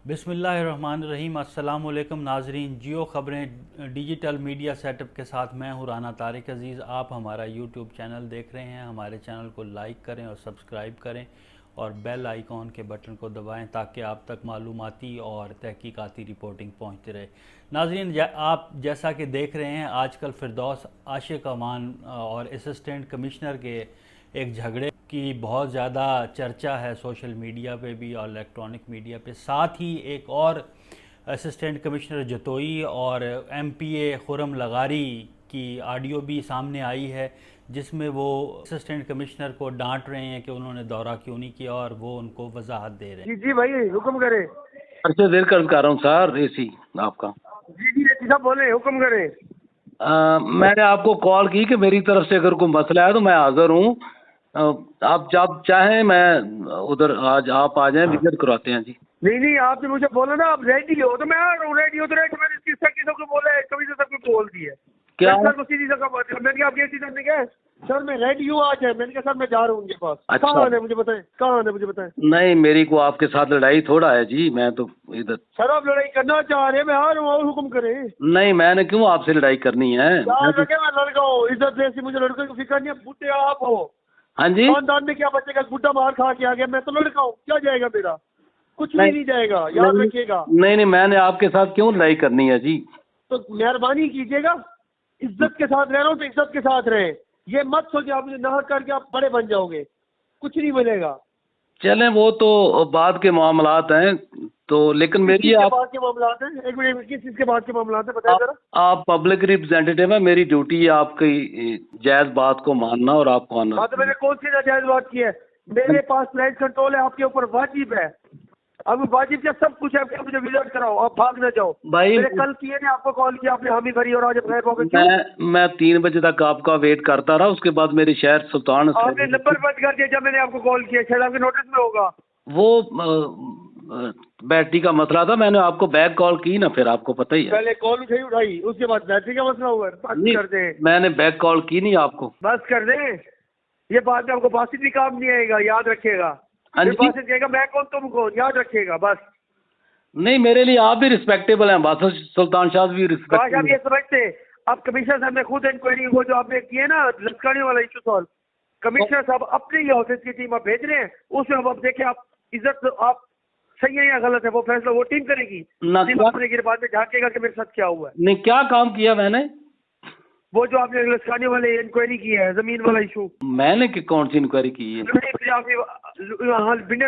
बिस्मिल्लाहिर्रहमानिर्रहीम। अस्सलाम वालेकुम नाजरीन। जियो ख़बरें डिजिटल मीडिया सेटअप के साथ मैं हूँ राना तारिक अज़ीज़। आप हमारा यूट्यूब चैनल देख रहे हैं। हमारे चैनल को लाइक करें और सब्सक्राइब करें और बेल आइकॉन के बटन को दबाएं ताकि आप तक मालूमाती और तहकीकाती रिपोर्टिंग पहुँचती रहे। नाजरीन, आप जैसा कि देख रहे हैं आजकल फिरदौस आशिक अमान और असिस्टेंट कमिश्नर के एक झगड़े की बहुत ज़्यादा चर्चा है सोशल मीडिया पे भी और इलेक्ट्रॉनिक मीडिया पे। साथ ही एक और असिस्टेंट कमिश्नर जतोई और एमपीए खुरम लगारी की ऑडियो भी सामने आई है जिसमें वो असिस्टेंट कमिश्नर को डांट रहे हैं कि उन्होंने दौरा क्यों नहीं किया और वो उनको वजाहत दे रहे हैं। जी जी भाई हुक्म करें। अच्छा, देर कर रहा हूँ सर एसी आपका। जी जी रेती साहब बोले, हुक्म करें। मैंने आपको कॉल की कि मेरी तरफ से अगर कोई मसला है तो मैं हाज़िर हूँ। आप जब चाहें मैं उधर आज आप आ जाएं, विजिट करवाते हैं जी। नहीं नहीं, आपने मुझे बोला ना आप रेडी हो तो मैं आ रहा हूँ। रेडी हो तो रेडी। मैंने किसी सबको बोला है, कभी से सबको बोल दिया। क्या? सर को सीधी जगह बात कर। मैंने कहा आप ये सीधा ने कहा सर मैं रेडी हूँ आज है। मैंने कहा सर मैं जा रहा हूँ उनके पास। अच्छा। कहाँ आना है मुझे बताएं, कहाँ आना है मुझे बताएं। नहीं, मेरी को आपके साथ लड़ाई थोड़ा है जी। मैं तो इधर सर आप लड़ाई करना चाह रहे हैं, मैं आ रहा हूँ और हुक्म करें। नहीं, मैंने क्यों आपसे लड़ाई करनी है? याद रखे मैं लड़का हूँ, इज्जत जैसी मुझे लड़के की फिक्र नहीं है। बूढ़े आप हो, हाँ जी। खानदान में क्या बचेगा? बुढ़ा मार खा के आ गया। मैं तो लड़का हूँ, क्या जाएगा मेरा? कुछ भी नहीं नहीं जाएगा, याद नहीं रखिएगा। नहीं नहीं, मैंने आपके साथ क्यों लड़ाई करनी है जी? तो मेहरबानी कीजिएगा, इज्जत के साथ रह रहा हूँ तो इज्जत के साथ रहे। ये मत सोचिए आप मुझे नहा करके आप बड़े बन जाओगे, कुछ नहीं मिलेगा। चलें, वो तो बाद के मामलात हैं। तो लेकिन किस मेरी चीज़ के आप बाद के मामलात हैं? एक मिनट, किस चीज़ के बाद के मामलात हैं बताएं आप जरा। आप पब्लिक रिप्रेजेंटेटिव है। मेरी ड्यूटी है आपकी जायज़ बात को मानना और आपको आना। हाँ तो मैंने कौन सी नाजायज बात की है? मेरे पास प्राइस कंट्रोल है, आपके ऊपर वाजिब है। अब वाजिब क्या सब कुछ है, क्या मुझे विजिट कराओ, आप भाग ना जाओ। भाई मैंने कल किए ने आपको कॉल किया, आपने हामी भरी और आज गैर हो गए क्यों? मैं 3 बजे तक आपका वेट करता रहा। उसके बाद मेरे शहर सुल्तान आपने नंबर बंद कर दिया जब मैंने आपको कॉल किया, शायद आपके नोटिस में होगा। वो बैटरी का मसला था। मैंने आपको बैक कॉल की ना, फिर आपको पता ही है। पहले कॉल उठाई, उसके बाद बैटरी का मसला हुआ। बस नहीं, कर दे, मैंने बैक कॉल की नहीं आपको। बस कर दे। ये बात में आपको बासित भी काम नहीं आएगा, याद रखिएगा। हाँ फिर जी। बासित कहेगा मैं कौन तुम कौन, याद रखिएगा बस। नहीं, मेरे लिए आप भी रिस्पेक्टेबल हैं, बादशाह सुल्तान शाह भी काश आप रिस्पेक्टेबल। ये समझते। अब कमिश्नर साहब ने खुद इंक्वायरी वो जो आपने किए ना लटकाने वाला इशू सॉल्व, कमिश्नर साहब अपने ही ऑफिस की टीम आप भेज रहे हैं। उसमें अब देखें आप इज्जत आप सही है या गलत है, वो फैसला वो टीम करेगी। ना टीम क्या? अपने गिरबान में झांकेगा कि मेरे साथ क्या हुआ है। नहीं, क्या काम किया मैंने? वो जो आपने लटकाने वाले इंक्वायरी की है, जमीन वाला इशू, मैंने कौन सी इंक्वायरी की है? भिंडे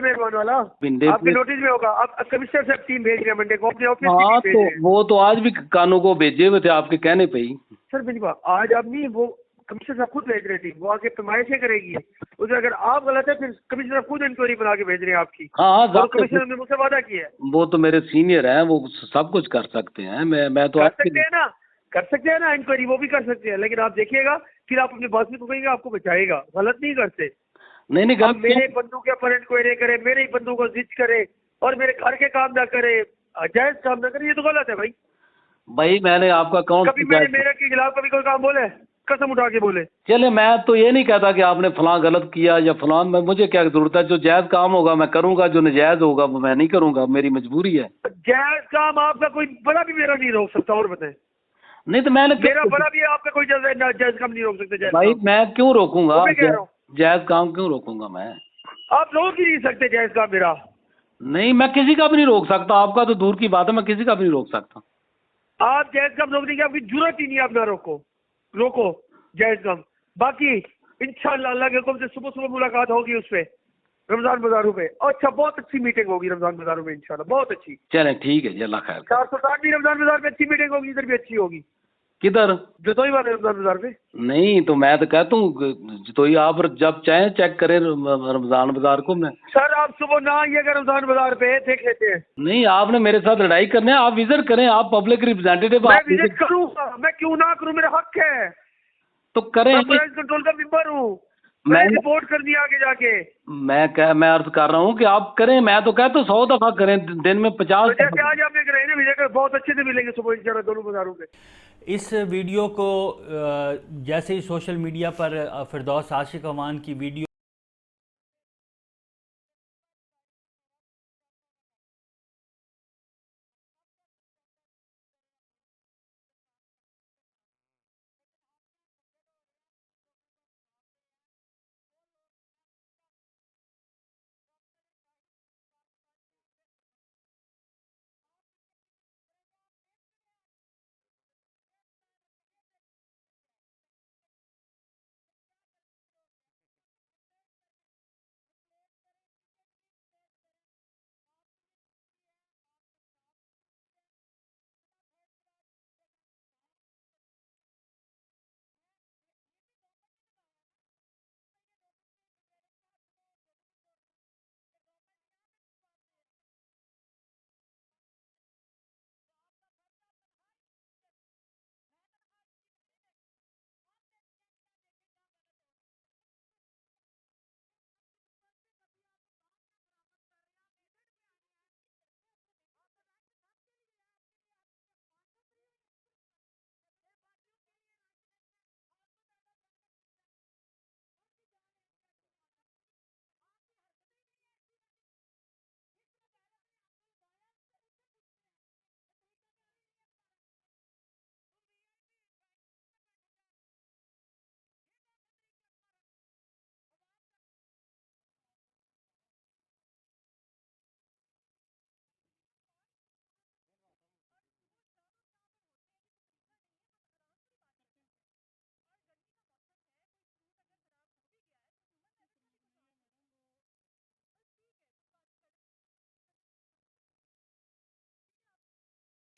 मेहरबान वाला भिंडे आपके पे? नोटिस में होगा। आप कमिश्नर साहब टीम भेज रहे हैं मंडे को, अपने ऑफिस की हाँ, टीम भेज तो रहे हैं। वो तो आज भी कानों को भेजे हुए थे आपके कहने पे ही। सर मेरी बात आज आप नहीं, वो कमिश्नर साहब खुद भेज रहे थे, वो आके पैमाइशें करेगी। उसमें अगर आप गलत है फिर कमिश्नर साहब खुद इंक्वायरी बना के भेज रहे हैं आपकी। हाँ हाँ, और कमिश्नर ने मुझसे वादा किया है। वो तो मेरे सीनियर हैं, वो सब कुछ कर सकते हैं। मैं तो कर आपके सकते हैं ना, कर सकते हैं ना इंक्वायरी, वो भी कर सकते हैं। लेकिन आप देखिएगा फिर आप अपनी बात को कहेंगे आपको बचाएगा, गलत नहीं करते। नहीं नहीं, अब गलत मेरे बंदू के पर इंक्वायरी करे, मेरे ही बंदू को जिद करे और मेरे घर के काम ना करे, जायज काम ना करे, ये तो गलत है भाई। भाई मैंने आपका कौन कभी मैंने मेरे के खिलाफ कभी कोई काम बोले, कसम उठा के बोले? चले, मैं तो ये नहीं कहता कि आपने फलां गलत किया या फलां। मुझे क्या जरूरत है? जो जायज काम होगा मैं करूंगा, जो नाजायज होगा वो मैं नहीं करूंगा। मेरी मजबूरी है। जायज काम आपका कोई बड़ा भी मेरा नहीं रोक सकता। और बताएं, नहीं तो मैंने मेरा बड़ा भी आपका कोई जायज काम नहीं रोक सकता। जायज भाई काम मैं क्यों रोकूंगा? वो मैं कह रहा हूँ, जायज काम क्यों रोकूंगा मैं? आप रोक ही नहीं सकते जायज काम मेरा। नहीं, मैं किसी का भी नहीं रोक सकता। आपका तो दूर की बात है, मैं किसी का भी नहीं रोक सकता। आप जायज काम रोकने की आपकी जरूरत ही नहीं है। आप ना रोको, रोको जायज काम। बाकी इंशाल्लाह अल्लाह के हुक्म से सुबह सुबह मुलाकात होगी उस पे रमजान बाजारों पे। अच्छा, बहुत अच्छी मीटिंग होगी रमजान बाजारों में इंशाल्लाह, बहुत अच्छी। चलें, ठीक है जी, अल्लाह खैर करे। 460 भी रमजान बाजार में अच्छी मीटिंग होगी, इधर भी अच्छी होगी। किधर? जतोई वाले रमजान बाजार में। नहीं तो मैं तो कहता हूँ तो ये आप जब चाहें चेक करें रमजान बाजार को। मैं सर आप सुबह ना आइएगा रमजान बाजार पे, देख लेते हैं। नहीं, आपने मेरे साथ लड़ाई करनी है। आप विजिट करें, आप पब्लिक रिप्रेजेंटेटिव। मैं आप विजिट करूंगा, मैं क्यों ना करूं, मेरा हक है। तो करें। मैं प्राइस कंट्रोल का मेंबर हूँ, मैं रिपोर्ट कर दी आगे जाके। मैं अर्ज कर रहा हूँ कि आप करें। मैं तो कहता हूँ 100 दफा करें, दिन में 50 तो जैसे आज आपने कराई ना विजय, बहुत अच्छे से मिलेंगे सुबह इंशाल्लाह दोनों बाजारों पे। इस वीडियो को जैसे ही सोशल मीडिया पर फिरदौस आशिक अमान की वीडियो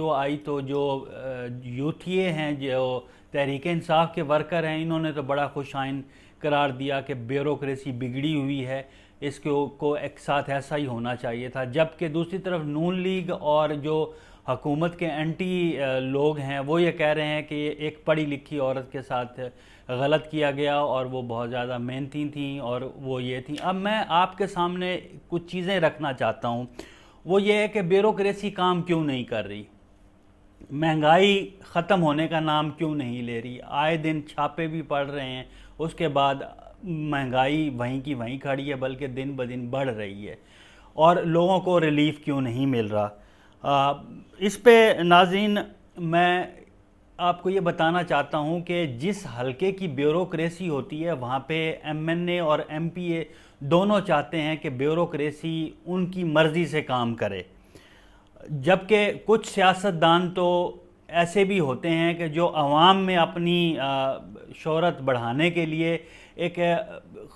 जो आई तो जो यूथिये हैं, जो तहरीक इंसाफ के वर्कर हैं, इन्होंने तो बड़ा खुशाइन करार दिया कि ब्यूरोक्रेसी बिगड़ी हुई है, इसको को एक साथ ऐसा ही होना चाहिए था। जबकि दूसरी तरफ नून लीग और जो हुकूमत के एंटी लोग हैं वो ये कह रहे हैं कि एक पढ़ी लिखी औरत के साथ गलत किया गया और वो बहुत ज़्यादा मेहनती थी और वो ये थी। अब मैं आपके सामने कुछ चीज़ें रखना चाहता हूँ, वो ये है कि ब्यूरोक्रेसी काम क्यों नहीं कर रही, महंगाई ख़त्म होने का नाम क्यों नहीं ले रही, आए दिन छापे भी पड़ रहे हैं, उसके बाद महंगाई वहीं की वहीं खड़ी है बल्कि दिन ब दिन बढ़ रही है, और लोगों को रिलीफ क्यों नहीं मिल रहा। इस पे नाज़रीन मैं आपको ये बताना चाहता हूँ कि जिस हलके की ब्यूरोक्रेसी होती है वहाँ पे एमएनए और एमपीए दोनों चाहते हैं कि ब्यूरोक्रेसी उनकी मर्ज़ी से काम करे, जबकि कुछ सियासतदान तो ऐसे भी होते हैं कि जो आवाम में अपनी शोहरत बढ़ाने के लिए एक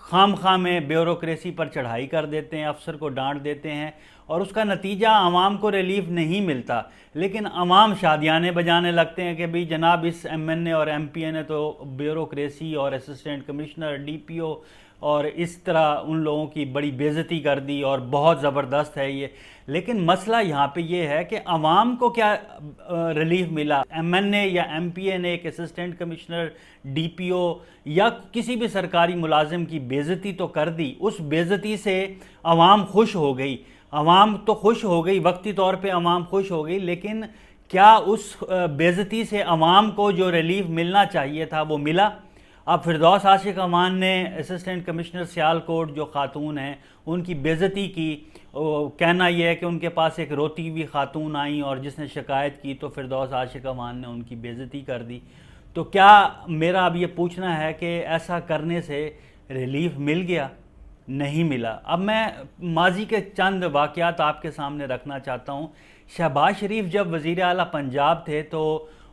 खाम में ब्यूरोक्रेसी पर चढ़ाई कर देते हैं, अफसर को डांट देते हैं और उसका नतीजा आवाम को रिलीफ नहीं मिलता। लेकिन आवाम शादियाने बजाने लगते हैं कि भाई जनाब इस एमएनए और एमपीए ने तो ब्यूरोक्रेसी और असिस्टेंट कमिश्नर, डीपीओ और इस तरह उन लोगों की बड़ी बेइज्जती कर दी और बहुत ज़बरदस्त है ये। लेकिन मसला यहाँ पे ये है कि आवाम को क्या रिलीफ मिला? एमएनए या एमपीए ने एक असिस्टेंट कमिश्नर, डीपीओ या किसी भी सरकारी मुलाजिम की बेइज्जती तो कर दी, उस बेइज्जती से आवाम खुश हो गई। आवाम तो खुश हो गई, वक्ती तौर पे आवाम खुश हो गई, लेकिन क्या उस बेइज्जती से आवाम को जो रिलीफ मिलना चाहिए था वो मिला? अब फिरदौस आशिक अमान ने असिस्टेंट कमिश्नर सियालकोट जो खातून हैं उनकी बेइज्जती की। कहना यह है कि उनके पास एक रोती हुई खातून आई और जिसने शिकायत की तो फिरदौस आशिक अमान ने उनकी बेइज्जती कर दी। तो क्या मेरा अब ये पूछना है कि ऐसा करने से रिलीफ मिल गया? नहीं मिला। अब मैं माजी के चंद वाक़यात आपके सामने रखना चाहता हूँ। शहबाज शरीफ जब वज़ीर आला पंजाब थे तो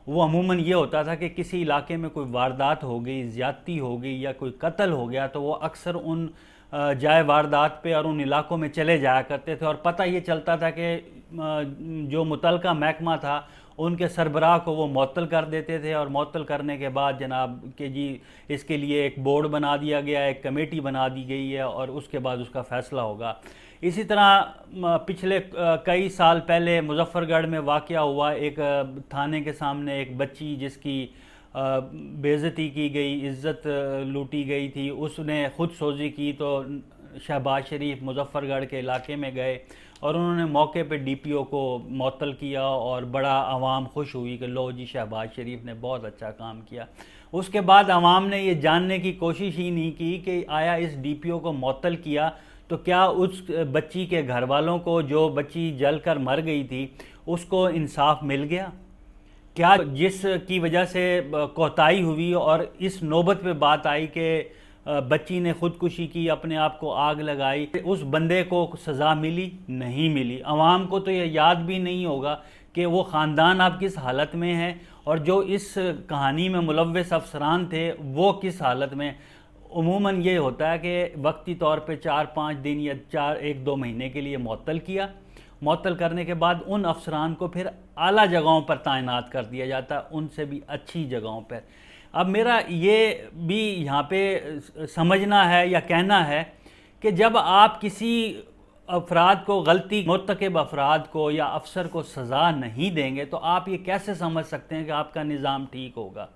वो अमूमन ये होता था कि किसी इलाके में कोई वारदात हो गई, ज़्यादती हो गई या कोई कत्ल हो गया तो वो अक्सर उन जाए वारदात पे और उन इलाकों में चले जाया करते थे और पता ये चलता था कि जो मुतलका महकमा था उनके सरबराह को वो मुअत्तल कर देते थे और मुअत्तल करने के बाद जनाब कि जी इसके लिए एक बोर्ड बना दिया गया, एक कमेटी बना दी गई है और उसके बाद उसका फ़ैसला होगा। इसी तरह पिछले कई साल पहले मुजफ्फरगढ़ में वाक़या हुआ, एक थाने के सामने एक बच्ची जिसकी बेइज्जती की गई, इज़्ज़त लूटी गई थी, उसने खुद सोजी की तो शहबाज शरीफ मुजफ्फरगढ़ के इलाके में गए और उन्होंने मौके पे डीपीओ को मुअत्तल किया और बड़ा आवाम खुश हुई कि लो जी शहबाज शरीफ ने बहुत अच्छा काम किया। उसके बाद आवाम ने ये जानने की कोशिश ही नहीं की कि आया इस डीपीओ को मुअत्तल किया तो क्या उस बच्ची के घर वालों को, जो बच्ची जल कर मर गई थी, उसको इंसाफ मिल गया? क्या जिसकी वजह से कोताही हुई और इस नौबत पे बात आई कि बच्ची ने खुदकुशी की, अपने आप को आग लगाई, उस बंदे को सज़ा मिली? नहीं मिली। आवाम को तो ये याद भी नहीं होगा कि वो ख़ानदान अब किस हालत में है और जो इस कहानी में मुलव्वस अफसरान थे वो किस हालत में। उमूमन ये होता है कि वक्ती तौर पे 4-5 दिन या 1-2 महीने के लिए मुअत्तल किया, मुअत्तल करने के बाद उन अफसरान को फिर आला जगहों पर तैनात कर दिया जाता है, उनसे भी अच्छी जगहों पर। अब मेरा ये भी यहाँ पे समझना है या कहना है कि जब आप किसी अफराद को, गलती मुर्तकब अफराद को या अफसर को सज़ा नहीं देंगे तो आप ये कैसे समझ सकते हैं कि आपका निज़ाम ठीक होगा?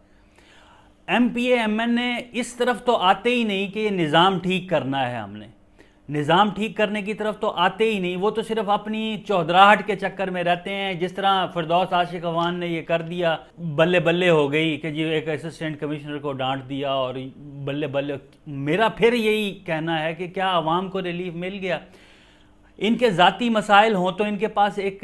एमपीए एमएनए इस तरफ तो आते ही नहीं कि ये निज़ाम ठीक करना है, हमने निज़ाम ठीक करने की तरफ तो आते ही नहीं। वो तो सिर्फ अपनी चौधराहट के चक्कर में रहते हैं। जिस तरह फिरदौस आशिक अवान ने ये कर दिया, बल्ले बल्ले हो गई कि जी एक असिस्टेंट कमिश्नर को डांट दिया और बल्ले बल्ले। मेरा फिर यही कहना है कि क्या आवाम को रिलीफ मिल गया? इनके ज़ाती मसाइल हों तो इनके पास एक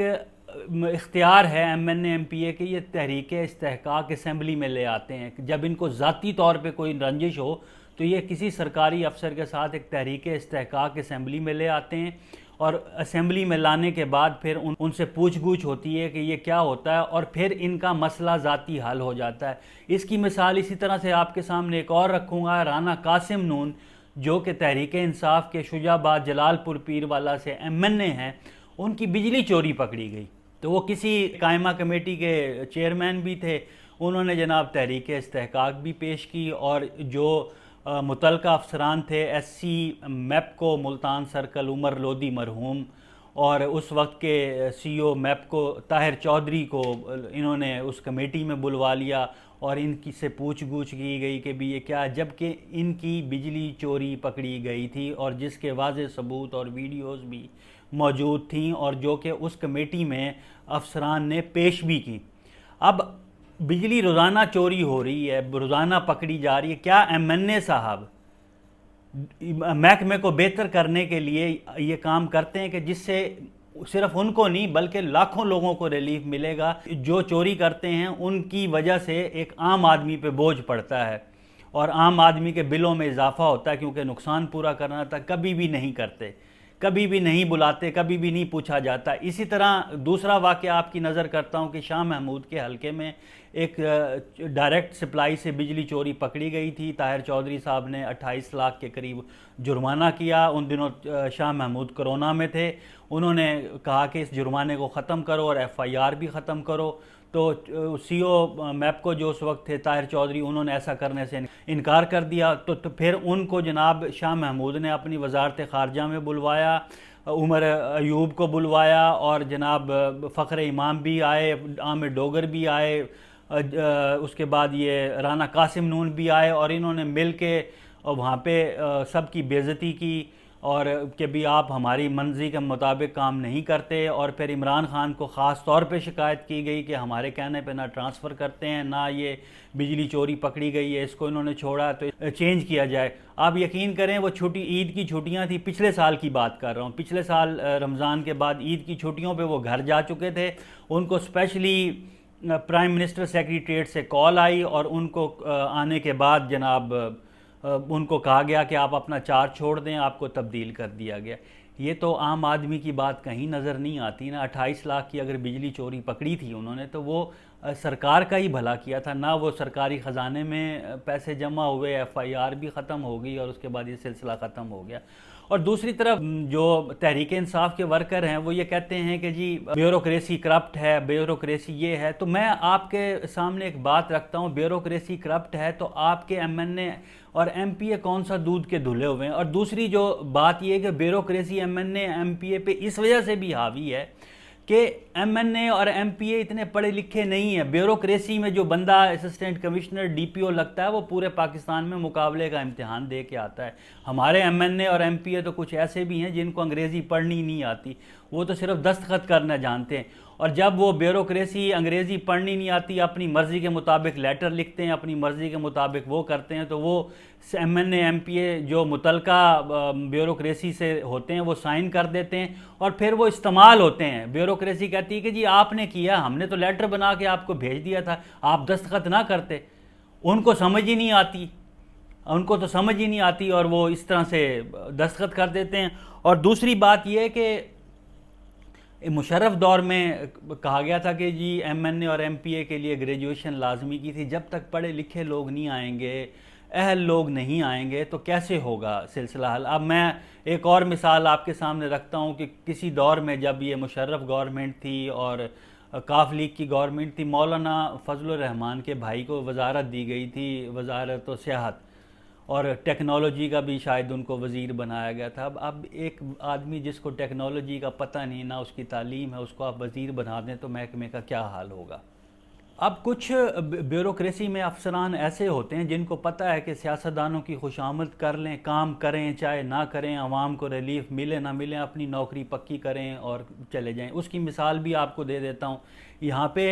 इख्तियार है एमएनए एमपीए के, ये तहरीक इस्तेहकाक असम्बली में ले आते हैं। जब इनको ज़ाती तौर पे कोई रंजिश हो तो ये किसी सरकारी अफसर के साथ एक तहरीक इस्तेहकाक असम्बली में ले आते हैं और असम्बली में लाने के बाद फिर उनसे पूछ गूछ होती है कि ये क्या होता है और फिर इनका मसला ज़ाती हल हो जाता है। इसकी मिसाल इसी तरह से आपके सामने एक और रखूँगा। राना कासिम नून जो कि तहरीक इंसाफ के शुजाबाद जलालपुर पीरवाला से एमएनए हैं, उनकी बिजली चोरी पकड़ी गई। तो वो किसी कायमा कमेटी के चेयरमैन भी थे। उन्होंने जनाब तहरीक इस्तेहकाक भी पेश की और जो मुतलका अफसरान थे SC MEPCO Multan circle Umar Lodhi मरहूम और उस वक्त के CO MEPCO ताहिर चौधरी को इन्होंने उस कमेटी में बुलवा लिया और इनकी से पूछ गूछ की गई कि भी ये क्या, जबकि इनकी बिजली चोरी पकड़ी गई थी और जिसके वाज़े सबूत और वीडियोस भी मौजूद थी और जो कि उस कमेटी में अफसरान ने पेश भी की। अब बिजली रोज़ाना चोरी हो रही है, रोज़ाना पकड़ी जा रही है। क्या MNA साहब महकमे को बेहतर करने के लिए ये काम करते हैं कि जिससे सिर्फ उनको नहीं बल्कि लाखों लोगों को रिलीफ मिलेगा? जो चोरी करते हैं उनकी वजह से एक आम आदमी पे बोझ पड़ता है और आम आदमी के बिलों में इजाफा होता है, क्योंकि नुकसान पूरा करना था कभी भी नहीं करते, कभी भी नहीं बुलाते, कभी भी नहीं पूछा जाता। इसी तरह दूसरा वाक़या आपकी नज़र करता हूँ कि शाह महमूद के हलके में एक डायरेक्ट सप्लाई से बिजली चोरी पकड़ी गई थी। ताहिर चौधरी साहब ने 28 लाख के करीब जुर्माना किया। उन दिनों शाह महमूद कोरोना में थे। उन्होंने कहा कि इस जुर्माने को ख़त्म करो और FIR भी ख़त्म करो। तो CO MEPCO जो उस वक्त थे ताहिर चौधरी, उन्होंने ऐसा करने से इनकार कर दिया। तो फिर उनको जनाब शाह महमूद ने अपनी वजारत ख़ारजा में बुलवाया, उमर अयूब को बुलवाया और जनाब फ़ख्र इमाम भी आए, आमिर डोगर भी आए, उसके बाद ये राना कासिम नून भी आए और इन्होंने मिल के वहाँ पे सबकी बेइज्जती की और कि भी आप हमारी मर्ज़ी के मुताबिक काम नहीं करते। और फिर इमरान खान को ख़ास तौर पे शिकायत की गई कि हमारे कहने पे ना ट्रांसफ़र करते हैं, ना ये बिजली चोरी पकड़ी गई है, इसको इन्होंने छोड़ा तो चेंज किया जाए। आप यकीन करें वो छुट्टी, ईद की छुट्टियां थी, पिछले साल की बात कर रहा हूँ, पिछले साल रमज़ान के बाद ईद की छुट्टियों पर वो घर जा चुके थे। उनको स्पेशली प्राइम मिनिस्टर सेक्रेटरीट से कॉल आई और उनको आने के बाद जनाब उनको कहा गया कि आप अपना चार्ज छोड़ दें, आपको तब्दील कर दिया गया। ये तो आम आदमी की बात कहीं नज़र नहीं आती ना। 28 लाख की अगर बिजली चोरी पकड़ी थी उन्होंने तो वो सरकार का ही भला किया था ना, वो सरकारी ख़जाने में पैसे जमा हुए, FIR भी ख़त्म हो गई और उसके बाद ये सिलसिला ख़त्म हो गया। और दूसरी तरफ जो तहरीक इंसाफ के वर्कर हैं वो ये कहते हैं कि जी ब्यूरोक्रेसी करप्ट है, ब्यूरोक्रेसी ये है। तो मैं आपके सामने एक बात रखता हूँ, ब्यूरोक्रेसी करप्ट है तो आपके MNA और MPA कौन सा दूध के धुले हुए हैं? और दूसरी जो बात ये है कि ब्यूरोक्रेसी MNA MPA पे इस वजह से भी हावी है कि MNA और MPA इतने पढ़े लिखे नहीं है। ब्यूरोक्रेसी में जो बंदा असिस्टेंट कमिश्नर DPO लगता है वो पूरे पाकिस्तान में मुकाबले का इम्तिहान दे के आता है। हमारे MNA और MPA तो कुछ ऐसे भी हैं जिनको अंग्रेज़ी पढ़नी नहीं आती, वो तो सिर्फ दस्तखत करना जानते हैं। और जब वो ब्यूरोक्रेसी अंग्रेज़ी पढ़नी नहीं आती, अपनी मर्ज़ी के मुताबिक लेटर लिखते हैं, अपनी मर्ज़ी के मुताबिक वो करते हैं, तो वो MNA MPA जो मुतलका ब्यूरोक्रेसी से होते हैं वो साइन कर देते हैं और फिर वो इस्तेमाल होते हैं। ब्यूरोक्रेसी कहती है कि जी आपने किया, हमने तो लेटर बना के आपको भेज दिया था, आप दस्तखत ना करते। उनको समझ ही नहीं आती, उनको तो समझ ही नहीं आती और वो इस तरह से दस्तखत कर देते हैं। और दूसरी बात यह है कि मुशर्रफ दौर में कहा गया था कि जी MNA और MPA के लिए ग्रेजुएशन लाजमी की थी। जब तक पढ़े लिखे लोग नहीं आएंगे, अहल लोग नहीं आएंगे तो कैसे होगा सिलसिला हल। अब मैं एक और मिसाल आपके सामने रखता हूँ कि किसी दौर में जब ये मुशर्रफ गवर्नमेंट थी और काफ लीग की गवर्नमेंट थी, मौलाना फजलुर रहमान के भाई को वजारत दी गई थी, वजारत व सियाहत, और टेक्नोलॉजी का भी शायद उनको वज़ीर बनाया गया था। अब एक आदमी जिसको टेक्नोलॉजी का पता नहीं, ना उसकी तालीम है, उसको आप वज़ीर बना दें तो महकमे का क्या हाल होगा। अब कुछ ब्यूरोक्रेसी में अफसरान ऐसे होते हैं जिनको पता है कि सियासतदानों की खुशामद कर लें, काम करें चाहे ना करें, आवाम को रिलीफ मिले ना मिले, अपनी नौकरी पक्की करें और चले जाएं। उसकी मिसाल भी आपको दे देता हूँ। यहाँ पे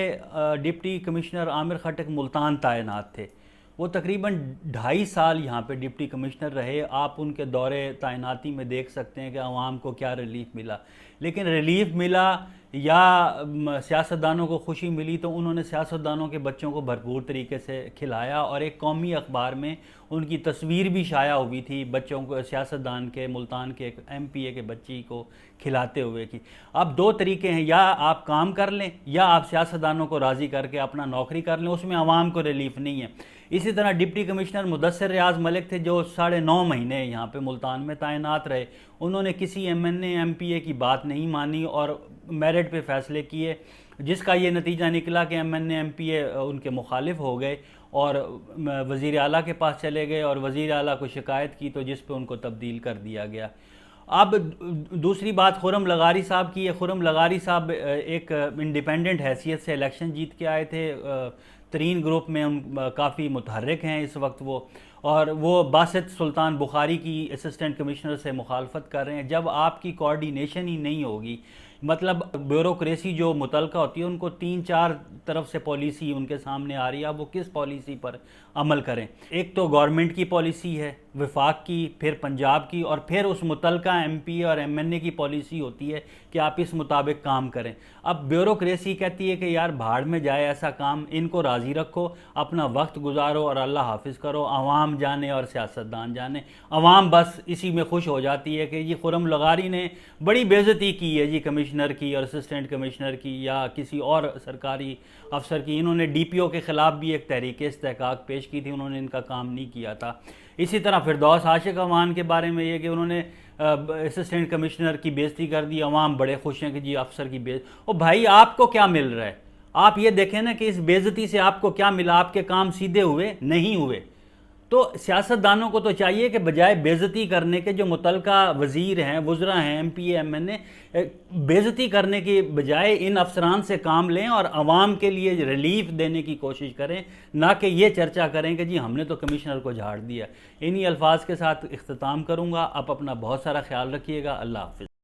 डिप्टी कमिश्नर आमिर खटक मुल्तान तैनात थे। वो तकरीबन 2.5 साल यहाँ पे डिप्टी कमिश्नर रहे। आप उनके दौरे तैनाती में देख सकते हैं कि आवाम को क्या रिलीफ मिला। लेकिन रिलीफ मिला या सियासतदानों को खुशी मिली तो उन्होंने सियासतदानों के बच्चों को भरपूर तरीके से खिलाया और एक कौमी अखबार में उनकी तस्वीर भी शाया हुई थी बच्चों को, सियासतदान के, मुल्तान के एक MPA के बच्ची को खिलाते हुए की। अब दो तरीके हैं, या आप काम कर लें या आप सियासतदानों को राज़ी करके अपना नौकरी कर लें, उसमें आवाम को रिलीफ नहीं है। इसी तरह डिप्टी कमिश्नर मुदस्सिर रियाज मलिक थे जो 9.5 महीने यहाँ पे मुल्तान में तैनात रहे, उन्होंने किसी MNA MPA की बात नहीं मानी और मेरिट पे फ़ैसले किए, जिसका ये नतीजा निकला कि MNA MPA उनके मुखालिफ हो गए और वज़ीर आला के पास चले गए और वज़ीर आला को शिकायत की तो जिस पे उनको तब्दील कर दिया गया। अब दूसरी बात खुर्रम लगारी साहब की है। खुर्रम लगारी साहब एक इंडिपेंडेंट हैसियत से इलेक्शन जीत के आए थे, तरीन ग्रुप में उन काफ़ी मुतहर्रिक हैं इस वक्त वो, और वो बासित सुल्तान बुखारी की असिस्टेंट कमिश्नर से मुखालफत कर रहे हैं। जब आपकी कोऑर्डिनेशन ही नहीं होगी, मतलब ब्यूरोक्रेसी जो मुतलका होती है उनको 3-4 तरफ से पॉलिसी उनके सामने आ रही है, अब वो किस पॉलिसी पर अमल करें। एक तो गवर्नमेंट की पॉलिसी है, वफाक की, फिर पंजाब की, और फिर उस मुतलका MPA और MNA की पॉलिसी होती है कि आप इस मुताबिक काम करें। अब ब्यूरोक्रेसी कहती है कि यार भाड़ में जाए ऐसा काम, इनको राज़ी रखो, अपना वक्त गुजारो और अल्लाह हाफिज़ करो, आवाम जाने और सियासतदान जाने। आवाम बस इसी में खुश हो जाती है कि जी खुर्रम लगारी ने बड़ी बेइज्जती की है जी कमिश्नर की और असिस्टेंट कमिश्नर की या किसी और सरकारी अफसर की। इन्होंने DPO के ख़िलाफ़ भी एक तहरीक इस्तेहकाक पेश की थी, उन्होंने इनका काम नहीं किया था। इसी तरह फिरदौस आशिक अवान के बारे में ये कि उन्होंने असिस्टेंट कमिश्नर की बेइज्जती कर दी, अवाम बड़े खुश हैं कि जी अफसर की ओ भाई आपको क्या मिल रहा है? आप ये देखें ना कि इस बेइज्जती से आपको क्या मिला, आपके काम सीधे हुए नहीं हुए। तो सियासतदानों को तो चाहिए कि बजाय बेइज्जती करने के, जो मुतलका वज़ीर हैं, वुज़रा हैं, MPA MNA, बेइज्जती करने की बजाय इन अफसरान से काम लें और आवाम के लिए रिलीफ देने की कोशिश करें, ना कि ये चर्चा करें कि जी हमने तो कमिश्नर को झाड़ दिया। इन्हीं अल्फाज के साथ इख्तिताम करूँगा। आप अपना बहुत सारा ख्याल रखिएगा। अल्लाह हाफ़िज़।